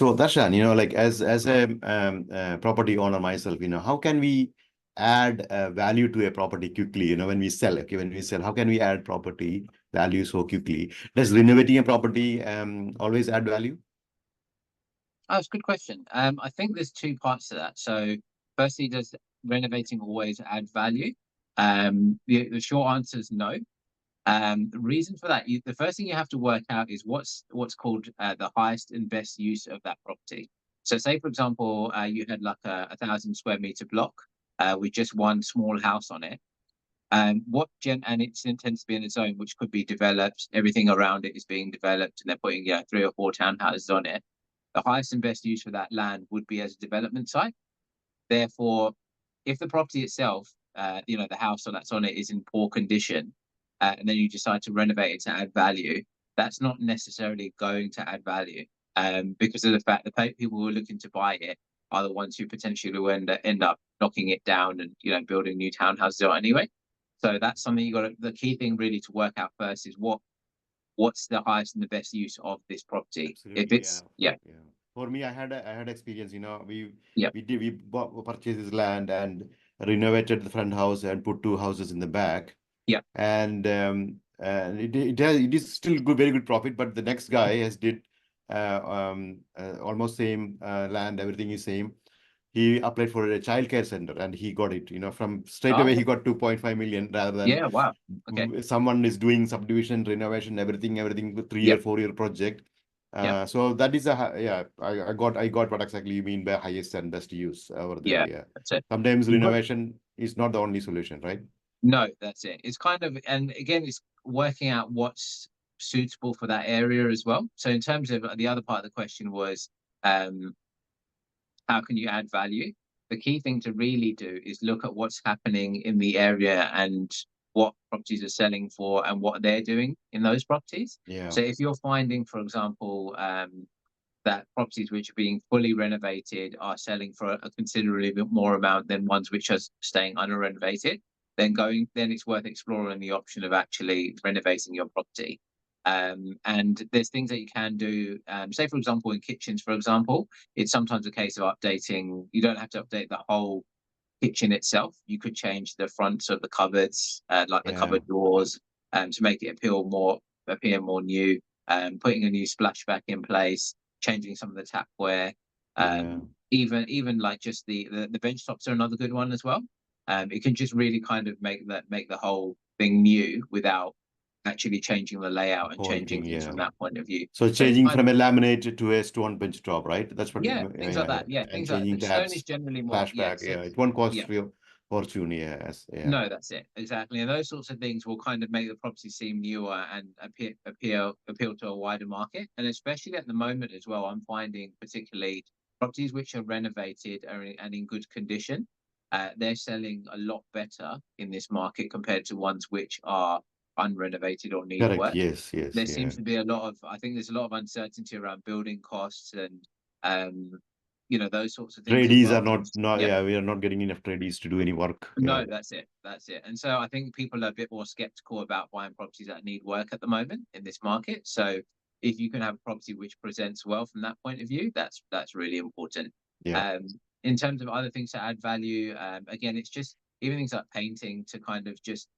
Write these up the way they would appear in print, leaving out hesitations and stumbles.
So Darshan, like as a property owner myself, how can we add value to a property quickly? When we sell, okay, when we sell, how can we add property value so quickly? Does renovating a property always add value? Oh, it's a good question. I think there's two parts to that. So, firstly, does renovating always add value? The short answer is no. The reason for that, the first thing you have to work out is what's called the highest and best use of that property. So, say for example, you had like a 1,000 square meter block with just one small house on it. And it's intended to be in a zone which could be developed. Everything around it is being developed, and they're putting 3 or 4 townhouses on it. The highest and best use for that land would be as a development site. Therefore, if the property itself, the house that's on it is in poor condition, and then you decide to renovate it to add value, that's not necessarily going to add value, because of the fact that people who are looking to buy it are the ones who potentially will end up knocking it down and building new townhouses on anyway. So that's something the key thing really to work out first is what's the highest and the best use of this property. If Absolutely, it's yeah. Yeah. For me, I had experience. yeah, We purchased this land and renovated the front house and put 2 houses in the back. yeah, And it is still good, very good profit. But the next guy has did almost same land, everything is same. He applied for a childcare center and he got it. From straight oh away yeah, he got 2.5 million rather than yeah, wow, okay, someone is doing subdivision, renovation, everything with 3 year, yeah, 4 year project. yeah, So that is yeah. I got what exactly you mean by highest and best use over there. yeah, Yeah. that's it. Sometimes But renovation is not the only solution, right? no, that's it. It's kind of, and again, it's working out what's suitable for that area as well. So in terms of the other part of the question was, um, how can you add value? The key thing to really do is look at what's happening in the area and what properties are selling for and what they're doing in those properties. Yeah. So if you're finding, for example, that properties which are being fully renovated are selling for a considerably bit more amount than ones which are staying unrenovated, then it's worth exploring the option of actually renovating your property. And there's things that you can do. Say, for example, in kitchens, for example, it's sometimes a case of updating. You don't have to update the whole kitchen itself. You could change the fronts of the cupboards, like the Yeah. cupboard doors, to make it appear more new. Putting a new splashback in place, changing some of the tapware. Yeah. Even like just the bench tops are another good one as well. It can just really kind of make the whole thing new without actually changing the layout and Whole changing thing. things Yeah. from that point of view. So So it's changing kind from of a laminate to a stone bench top, right? That's what yeah, yeah, things like yeah, yeah. that. Yeah, And things like changing that. Stone is tabs, generally more yeah. flashback. So Yeah, it won't cost yeah, you fortune. Yes. Yeah. no, that's it exactly. And those sorts of things will kind of make the property seem newer and appeal to a wider market. And especially at the moment as well, I'm finding particularly properties which are renovated and in good condition. They're selling a lot better in this market compared to ones which are unrenovated or need Correct. work. Yes. Yes. There Yeah. seems to be I think there's a lot of uncertainty around building costs and um, those sorts of things as Tradies are well. not. Yeah, Yeah, we are not getting enough tradies to do any work. Yeah. no, that's it. That's it. And so I think people are a bit more skeptical about buying properties that need work at the moment in this market. So if you can have a property which presents well from that point of view, that's really important. Yeah. Um, in terms of other things to add value, again, it's just even things like painting to kind of just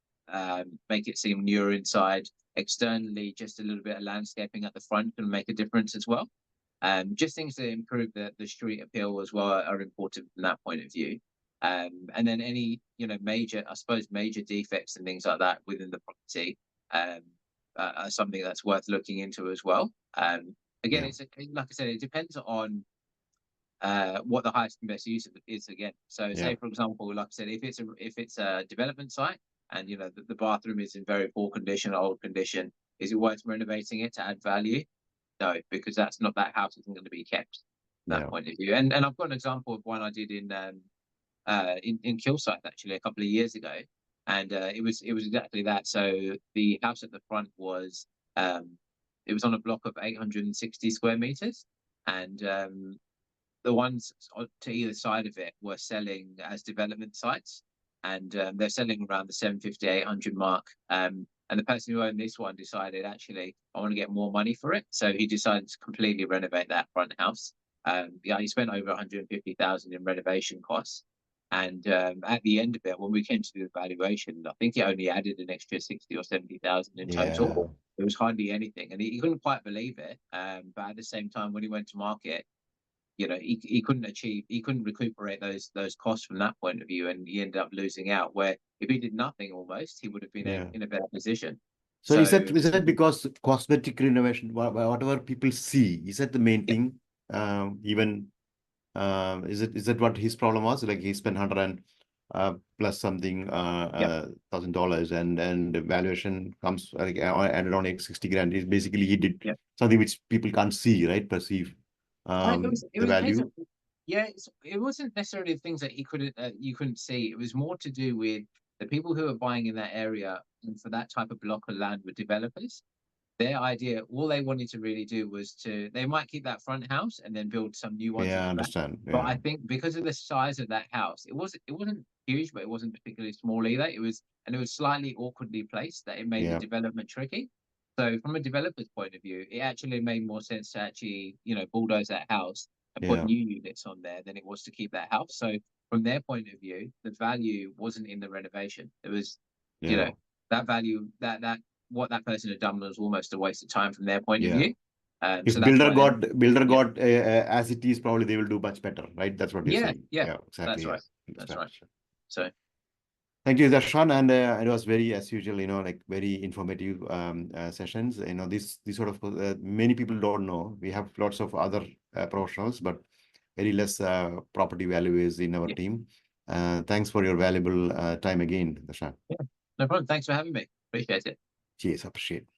make it seem newer inside. Externally, just a little bit of landscaping at the front can make a difference as well. Just things to improve the street appeal as well are important from that point of view. And then any major defects and things like that within the property um, are something that's worth looking into as well. Again, Yeah. like I said, it depends on what the highest and best use of it is again. So Yeah. say for example, like I said, if it's a development site and the bathroom is in very poor condition, old condition, is it worth renovating it to add value? No, because that house isn't going to be kept from that Yeah. point of view. And I've got an example of one I did in Kilsyth actually a couple of years ago, and it was exactly that. So the house at the front was it was on a block of 860 square meters, and the ones to either side of it were selling as development sites, and they're selling around the 750 800 mark. And the person who owned this one decided, actually, I want to get more money for it. So he decided to completely renovate that front house. Yeah, he spent over 150,000 in renovation costs. And at the end of it, when we came to do the valuation, I think he only added an extra 60 or 70,000 in total. Yeah. It was hardly anything, and he couldn't quite believe it. But at the same time, when he went to market, he couldn't recuperate those costs from that point of view, and he ended up losing out. Where if he did nothing, almost he would have been Yeah. in a better position. So So is that because cosmetic renovation, whatever people see, is that the main yeah, thing? Even is that what his problem was? Like he spent 100 and plus something yeah. $1,000, and the valuation comes like added on like 60 grand. Is basically he did Yeah. something which people can't see, right? Perceive It the was a case value. of, yeah, it wasn't necessarily things that you couldn't see. It was more to do with the people who were buying in that area, and for that type of block of land were developers. Their idea, all they wanted to really do was they might keep that front house and then build some new ones at Yeah, I the back. understand. But Yeah, I think because of the size of that house, it wasn't huge, but it wasn't particularly small either. It was slightly awkwardly placed that it made the yeah, development tricky. So from a developer's point of view, it actually made more sense to actually, bulldoze that house and put yeah, new units on there than it was to keep that house. So from their point of view, the value wasn't in the renovation. It was, you yeah, know, that value that what that person had done was almost a waste of time from their point of yeah. view. So If that's why they, builder yeah, got as it is, probably they will do much better, right? That's what you're yeah, saying. yeah, Yeah, exactly. that's right, Yes, that's understand. right. So Thank you, Darshan, and it was very, as usual, like very informative sessions. This sort of many people don't know. We have lots of other professionals, but very less property valuers in our yeah, team. Thanks for your valuable time again, Darshan. yeah, no problem. Thanks for having me. Appreciate it. Cheers, appreciate.